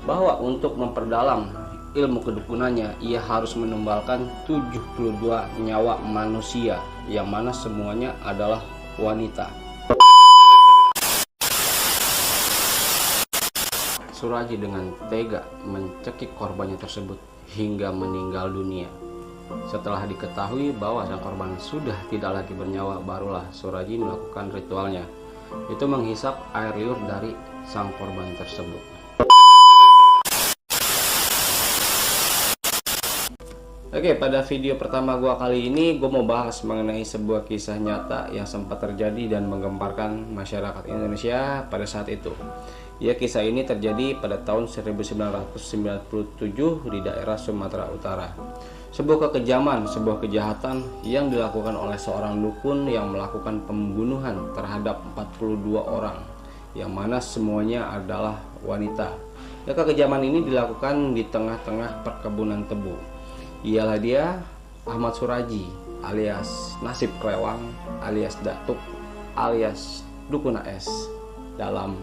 bahwa untuk memperdalam ilmu kedukunannya ia harus menumbalkan 72 nyawa manusia yang mana semuanya adalah wanita. Suraji dengan tega mencekik korbannya tersebut hingga meninggal dunia. Setelah diketahui bahwa sang korban sudah tidak lagi bernyawa, barulah Suraji melakukan ritualnya, itu menghisap air liur dari sang korban tersebut. Oke, pada video pertama gua kali ini gua mau bahas mengenai sebuah kisah nyata yang sempat terjadi dan menggemparkan masyarakat Indonesia pada saat itu. Ya, kisah ini terjadi pada tahun 1997 di daerah Sumatera Utara. Sebuah kekejaman, sebuah kejahatan yang dilakukan oleh seorang dukun yang melakukan pembunuhan terhadap 42 orang, yang mana semuanya adalah wanita. Ya, kekejaman ini dilakukan di tengah-tengah perkebunan tebu. Ialah dia Ahmad Suraji alias Nasib Klewang alias Datuk alias Dukun AS dalam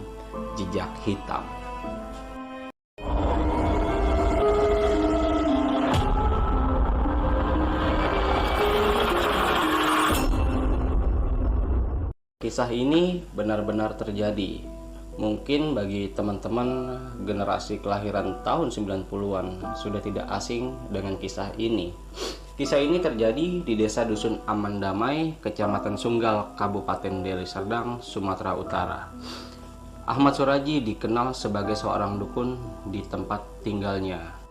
Jejak Hitam. Kisah ini benar-benar terjadi. Mungkin bagi teman-teman generasi kelahiran tahun 90-an sudah tidak asing dengan kisah ini. Kisah ini terjadi di Desa Dusun Aman Damai, Kecamatan Sunggal, Kabupaten Deli Serdang, Sumatera Utara. Ahmad Suraji dikenal sebagai seorang dukun di tempat tinggalnya.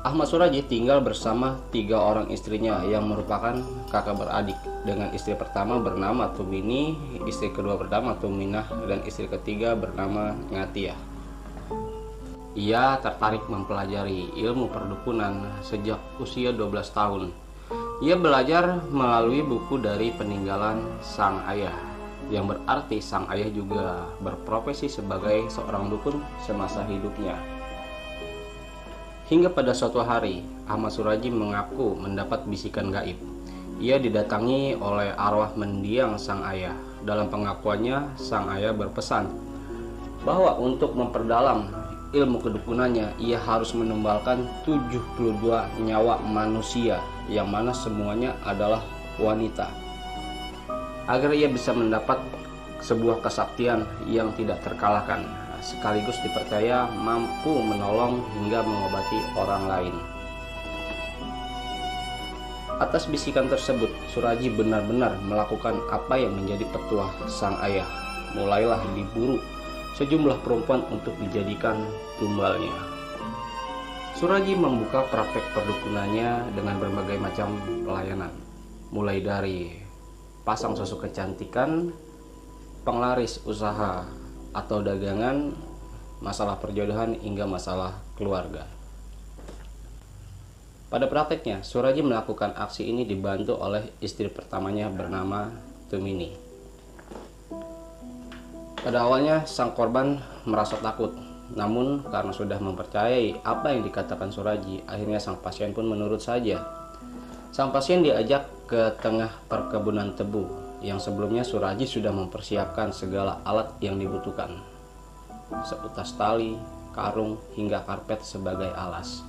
Ahmad Suraji tinggal bersama 3 orang istrinya yang merupakan kakak beradik, dengan istri pertama bernama Tumini, istri kedua bernama Tuminah, dan istri ketiga bernama Ngatiah. Ia tertarik mempelajari ilmu perdukunan sejak usia 12 tahun. Ia belajar melalui buku dari peninggalan sang ayah, yang berarti sang ayah juga berprofesi sebagai seorang dukun semasa hidupnya. Hingga pada suatu hari, Ahmad Suraji mengaku mendapat bisikan gaib. Ia didatangi oleh arwah mendiang sang ayah. Dalam pengakuannya, sang ayah berpesan bahwa untuk memperdalam ilmu kedukunannya, ia harus menumbalkan 72 nyawa manusia, yang mana semuanya adalah wanita, agar ia bisa mendapat sebuah kesaktian yang tidak terkalahkan, sekaligus dipercaya mampu menolong hingga mengobati orang lain. Atas bisikan tersebut, Suraji benar-benar melakukan apa yang menjadi petuah sang ayah. Mulailah diburu sejumlah perempuan untuk dijadikan tumbalnya. Suraji membuka praktek perdukunannya dengan berbagai macam pelayanan, mulai dari pasang susu kecantikan, penglaris usaha atau dagangan, masalah perjodohan hingga masalah keluarga. Pada prakteknya, Suraji melakukan aksi ini dibantu oleh istri pertamanya bernama Tumini. Pada awalnya sang korban merasa takut, namun karena sudah mempercayai apa yang dikatakan Suraji, akhirnya sang pasien pun menurut saja. Sang pasien diajak ke tengah perkebunan tebu yang sebelumnya Suraji sudah mempersiapkan segala alat yang dibutuhkan, seutas tali, karung, hingga karpet sebagai alas.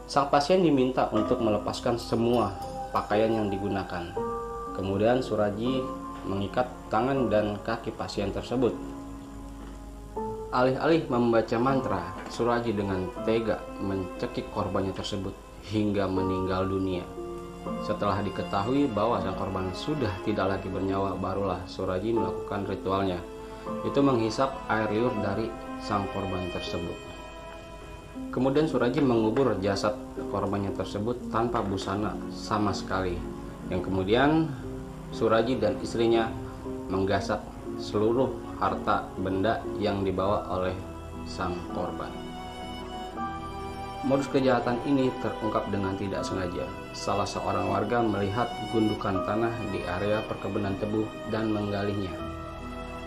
Sang pasien diminta untuk melepaskan semua pakaian yang digunakan. Kemudian Suraji mengikat tangan dan kaki pasien tersebut. Alih-alih membaca mantra, Suraji dengan tega mencekik korbannya tersebut hingga meninggal dunia. Setelah diketahui bahwa sang korban sudah tidak lagi bernyawa, barulah Suraji melakukan ritualnya, itu menghisap air liur dari sang korban tersebut. Kemudian Suraji mengubur jasad korbannya tersebut tanpa busana sama sekali, yang kemudian Suraji dan istrinya menggasak seluruh harta benda yang dibawa oleh sang korban. Modus kejahatan ini terungkap dengan tidak sengaja. Salah seorang warga melihat gundukan tanah di area perkebunan tebu dan menggalinya.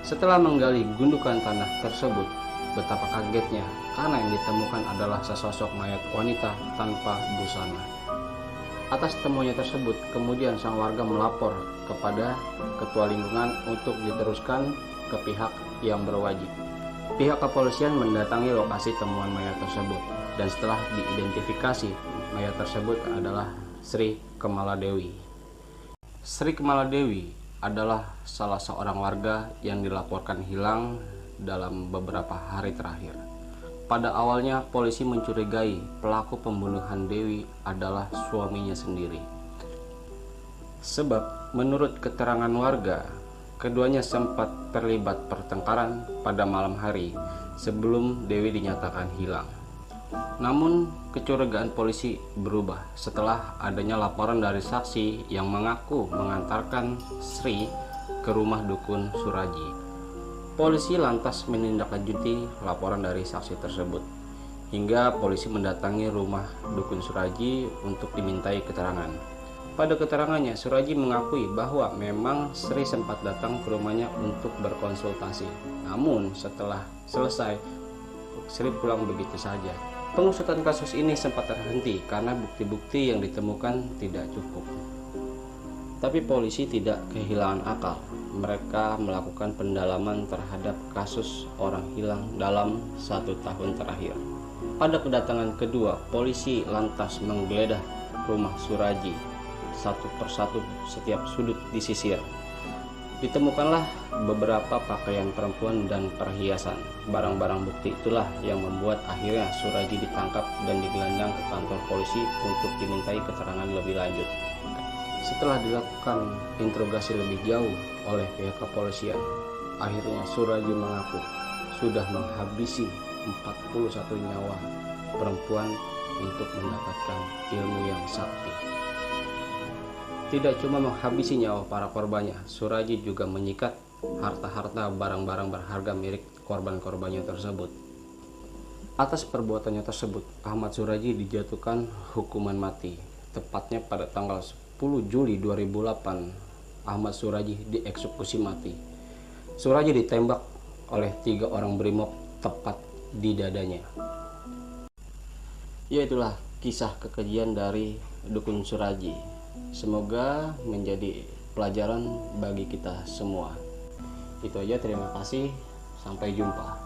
Setelah menggali gundukan tanah tersebut, betapa kagetnya karena yang ditemukan adalah sesosok mayat wanita tanpa busana. Atas temuannya tersebut, kemudian sang warga melapor kepada ketua lingkungan untuk diteruskan ke pihak yang berwajib. Pihak kepolisian mendatangi lokasi temuan mayat tersebut, dan setelah diidentifikasi, mayat tersebut adalah Sri Kemaladewi. Sri Kemaladewi adalah salah seorang warga yang dilaporkan hilang dalam beberapa hari terakhir. Pada awalnya, polisi mencurigai pelaku pembunuhan Dewi adalah suaminya sendiri. Sebab menurut keterangan warga, keduanya sempat terlibat pertengkaran pada malam hari sebelum Dewi dinyatakan hilang. Namun, kecurigaan polisi berubah setelah adanya laporan dari saksi yang mengaku mengantarkan Sri ke rumah dukun Suraji. Polisi lantas menindaklanjuti laporan dari saksi tersebut, hingga polisi mendatangi rumah dukun Suraji untuk dimintai keterangan. Pada keterangannya, Suraji mengakui bahwa memang Sri sempat datang ke rumahnya untuk berkonsultasi. Namun setelah selesai, Sri pulang begitu saja. Pengusutan kasus ini sempat terhenti karena bukti-bukti yang ditemukan tidak cukup. Tapi polisi tidak kehilangan akal. Mereka melakukan pendalaman terhadap kasus orang hilang dalam 1 tahun terakhir. Pada kedatangan kedua, polisi lantas menggeledah rumah Suraji. Satu persatu setiap sudut disisir. Ditemukanlah beberapa pakaian perempuan dan perhiasan. Barang-barang bukti itulah yang membuat akhirnya Suraji ditangkap dan digelandang ke kantor polisi untuk dimintai keterangan lebih lanjut. Setelah dilakukan interogasi lebih jauh oleh pihak kepolisian, akhirnya Suraji mengaku sudah menghabisi 41 nyawa perempuan untuk mendapatkan ilmu yang sakti. Tidak cuma menghabisi nyawa para korbannya, Suraji juga menyikat harta-harta barang-barang berharga milik korban-korbannya tersebut. Atas perbuatannya tersebut, Ahmad Suraji dijatuhkan hukuman mati. Tepatnya pada tanggal 10 Juli 2008, Ahmad Suraji dieksekusi mati. Suraji ditembak oleh 3 orang brimob tepat di dadanya. Yaitulah kisah kekejian dari dukun Suraji. Semoga menjadi pelajaran bagi kita semua. Itu aja, terima kasih, sampai jumpa.